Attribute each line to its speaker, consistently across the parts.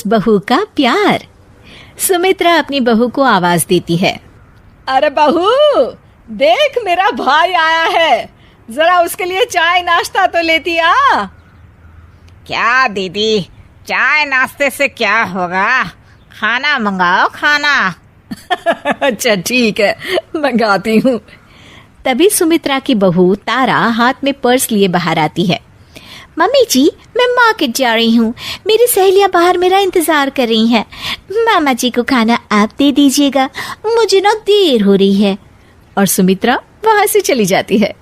Speaker 1: बहू का प्यार। सुमित्रा अपनी बहू को आवाज देती है।
Speaker 2: अरे बहू, देख मेरा भाई आया है, जरा उसके लिए चाय नाश्ता तो लेती आ।
Speaker 3: क्या दीदी, चाय नाश्ते से क्या होगा, खाना मंगाओ खाना।
Speaker 2: अच्छा ठीक है, मंगाती हूँ।
Speaker 1: तभी सुमित्रा की बहू तारा हाथ में पर्स लिए बाहर आती है। मम्मी जी, मैं मार्केट जा रही हूँ, मेरी सहेलियाँ बाहर मेरा इंतजार कर रही हैं। मामा जी को खाना आप दे दीजिएगा, मुझे ना देर हो रही है। और सुमित्रा वहां से चली जाती है।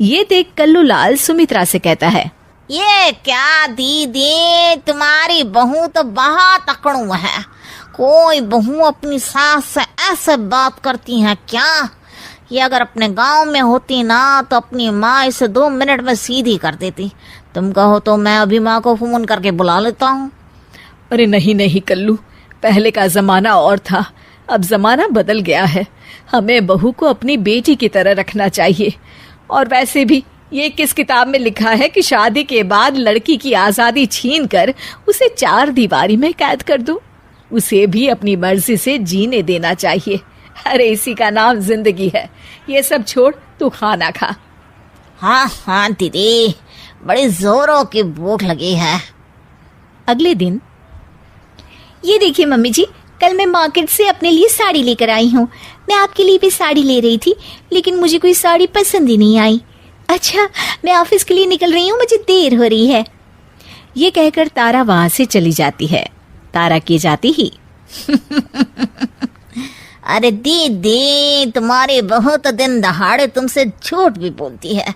Speaker 1: ये देख कल्लू लाल सुमित्रा से कहता है,
Speaker 3: ये क्या दीदी, तुम्हारी बहू तो बहुत अकड़ू है। कोई बहू अपनी सास से ऐसे बात करती है क्या? ये अगर अपने गांव में होती ना तो अपनी माँ इसे 2 मिनट में सीधी कर देती। तुम कहो तो मैं अभी माँ को फोन करके बुला लेता हूँ।
Speaker 2: अरे नहीं नहीं कल्लू, पहले का जमाना और था, अब जमाना बदल गया है। हमें बहू को अपनी बेटी की तरह रखना चाहिए। और वैसे भी ये किस किताब में लिखा है कि शादी के बाद लड़की की आज़ादी छीनकर उसे 4 दीवारी में कैद कर दो? उसे भी अपनी मर्जी से जीने देना चाहिए। अरे इसी का नाम जिंदगी है। ये सब छोड़, तू खाना खा।
Speaker 3: हाँ हाँ दीदी, बड़ी जोरों की भूख लगी है।
Speaker 1: अगले दिन, ये देखिए मम्मी जी, कल मैं मार्केट से अपने लिए साड़ी लेकर आई हूँ। मैं आपके लिए भी साड़ी ले रही थी, लेकिन मुझे कोई साड़ी पसंद ही नहीं आई। अच्छा, मैं ऑफिस के लिए निकल रही हूँ, मुझे देर हो रही है। ये कहकर तारा वहां से चली जाती है। तारा के जाती ही
Speaker 3: अरे दीदी, तुम्हारी बहू तो दिन दहाड़े तुमसे झूठ भी बोलती है।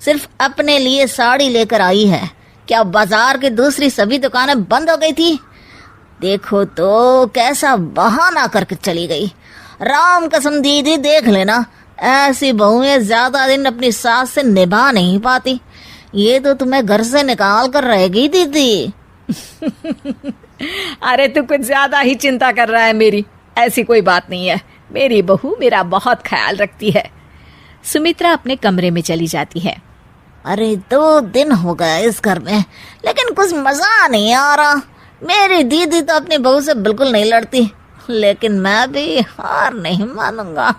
Speaker 3: सिर्फ अपने लिए साड़ी लेकर आई है। क्या बाजार की दूसरी सभी दुकानें बंद हो गई थी? देखो तो कैसा बहाना करके चली गई। राम कसम दीदी, देख लेना, ऐसी बहुएं ज्यादा दिन अपनी सास से निभा नहीं पाती। ये तो तुम्हें घर से निकाल कर रहेगी दीदी।
Speaker 2: अरे तू कुछ ज्यादा ही चिंता कर रहा है मेरी। ऐसी कोई बात नहीं है, मेरी बहू मेरा बहुत ख्याल रखती है।
Speaker 1: सुमित्रा अपने कमरे में चली जाती है।
Speaker 3: अरे 2 दिन हो गए इस घर में, लेकिन कुछ मजा नहीं आ रहा। मेरी दीदी तो अपनी बहू से बिल्कुल नहीं लड़ती, लेकिन मैं भी हार नहीं मानूंगा।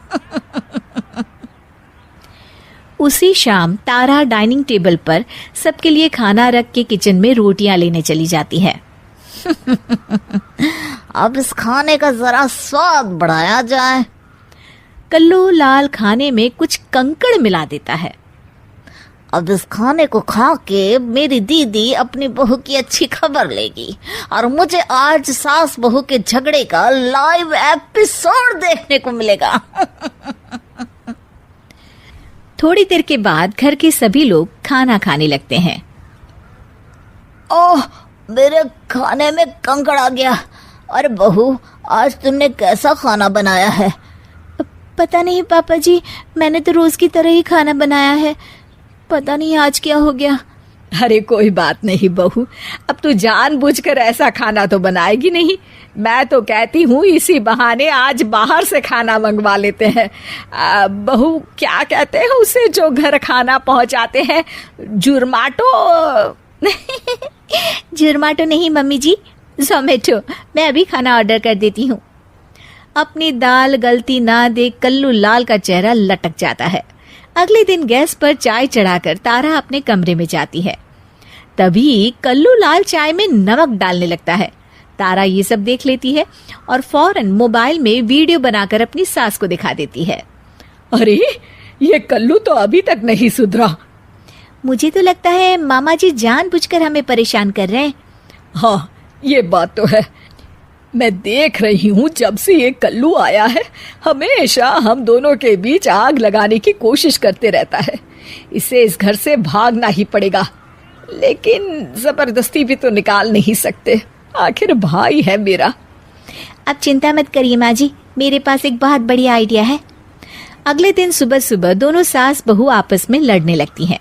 Speaker 1: उसी शाम तारा डाइनिंग टेबल पर सबके लिए खाना रख के किचन में रोटियां लेने चली जाती है।
Speaker 3: अब इस खाने का जरा स्वाद बढ़ाया जाए।
Speaker 1: कल्लू लाल खाने में कुछ कंकड़ मिला देता है।
Speaker 3: अब इस खाने को खा के मेरी दीदी अपनी बहू की अच्छी खबर लेगी और मुझे आज सास बहू के झगड़े का लाइव एपिसोड देखने को मिलेगा।
Speaker 1: थोड़ी देर के बाद घर के सभी लोग खाना खाने लगते हैं।
Speaker 3: ओह, मेरे खाने में कंकड़ आ गया। अरे बहू, आज तुमने कैसा खाना बनाया है?
Speaker 1: पता नहीं पापा जी, मैंने तो रोज की तरह ही खाना बनाया है। पता नहीं आज क्या हो गया।
Speaker 2: अरे कोई बात नहीं बहू, अब तू जानबूझकर ऐसा खाना तो बनाएगी नहीं। मैं तो कहती हूँ इसी बहाने आज बाहर से खाना मंगवा लेते हैं। बहू, क्या कहते हैं उसे जो घर खाना पहुँचाते हैं? जुर्माटो?
Speaker 1: जुर्माटो नहीं मम्मी जी, जोमेटो। मैं अभी खाना ऑर्डर कर देती हूँ। अपनी दाल गलती ना देख कल्लू लाल का चेहरा लटक जाता है। अगले दिन गैस पर चाय चढ़ाकर तारा अपने कमरे में जाती है। तभी कल्लू लाल चाय में नमक डालने लगता है। तारा ये सब देख लेती है और फौरन मोबाइल में वीडियो बनाकर अपनी सास को दिखा देती है।
Speaker 2: अरे ये कल्लू तो अभी तक नहीं सुधरा।
Speaker 1: मुझे तो लगता है मामा जी जानबूझकर हमें परेशान कर रहे हैं।
Speaker 2: हाँ, ये बात तो है। मैं देख रही हूँ जब से ये कल्लू आया है, हमेशा हम दोनों के बीच आग लगाने की कोशिश करते रहता है। इसे इस घर से भागना ही पड़ेगा, लेकिन जबरदस्ती भी तो निकाल नहीं सकते। आखिर भाई है मेरा।
Speaker 1: अब चिंता मत करिए माँ जी, मेरे पास एक बहुत बढ़िया आइडिया है। अगले दिन सुबह सुबह दोनों सास बहू आपस में लड़ने लगती हैं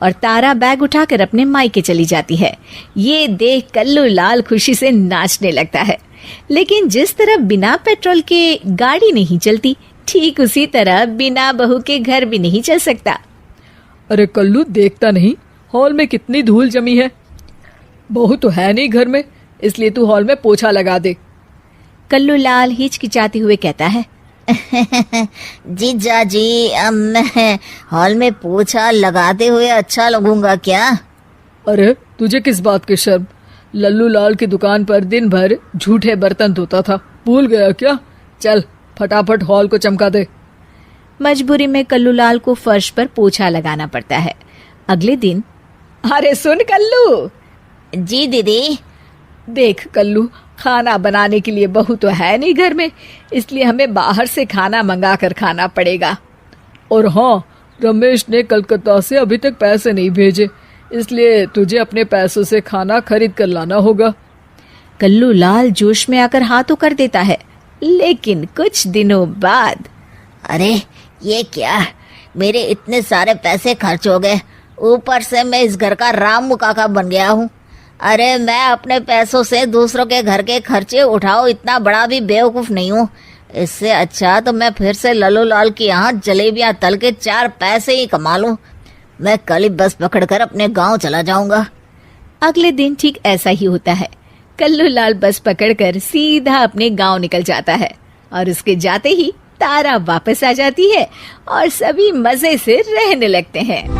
Speaker 1: और तारा बैग उठाकर अपने मायके चली जाती है। ये देख कल्लू लाल खुशी से नाचने लगता है। लेकिन जिस तरह बिना पेट्रोल के गाड़ी नहीं चलती, ठीक उसी तरह बिना बहू के घर भी नहीं चल सकता।
Speaker 2: अरे कल्लू, देखता नहीं हॉल में कितनी धूल जमी है? बहू तो है नहीं घर में, इसलिए तू हॉल में पोछा लगा दे।
Speaker 1: कल्लू लाल हिचकिचाते हुए कहता है,
Speaker 3: जीजा जी, अब मैं हॉल में पोछा लगाते हुए अच्छा लगूंगा क्या?
Speaker 2: अरे तुझे किस बात की शर्म? लल्लू लाल की दुकान पर दिन भर झूठे बर्तन धोता था, भूल गया क्या? चल फटाफट हॉल को चमका दे।
Speaker 1: मजबूरी में कल्लू लाल को फर्श पर पोछा लगाना पड़ता है। अगले दिन,
Speaker 2: अरे सुन कल्लू।
Speaker 3: जी दीदी।
Speaker 2: देख कल्लू, खाना बनाने के लिए बहू तो है नहीं घर में, इसलिए हमें बाहर से खाना मंगा कर खाना पड़ेगा। और हाँ, रमेश ने कलकत्ता से अभी तक पैसे नहीं भेजे, इसलिए तुझे अपने पैसों से खाना खरीद कर लाना होगा।
Speaker 1: कल्लू लाल जोश में आकर हाँ तो कर देता है, लेकिन कुछ दिनों बाद,
Speaker 3: अरे ये क्या, मेरे इतने सारे पैसे खर्च हो गए, ऊपर से मैं इस घर का रामू काका बन गया हूँ। अरे मैं अपने पैसों से दूसरों के घर के खर्चे उठाओ, इतना बड़ा भी बेवकूफ नहीं हूँ। इससे अच्छा तो मैं फिर से लल्लू लाल के यहाँ जलेबियाँ तल के 4 पैसे ही कमा लूं। मैं कल ही बस पकड़कर अपने गांव चला जाऊंगा।
Speaker 1: अगले दिन ठीक ऐसा ही होता है। कल्लू लाल बस पकड़कर सीधा अपने गांव निकल जाता है और उसके जाते ही तारा वापस आ जाती है और सभी मजे से रहने लगते हैं।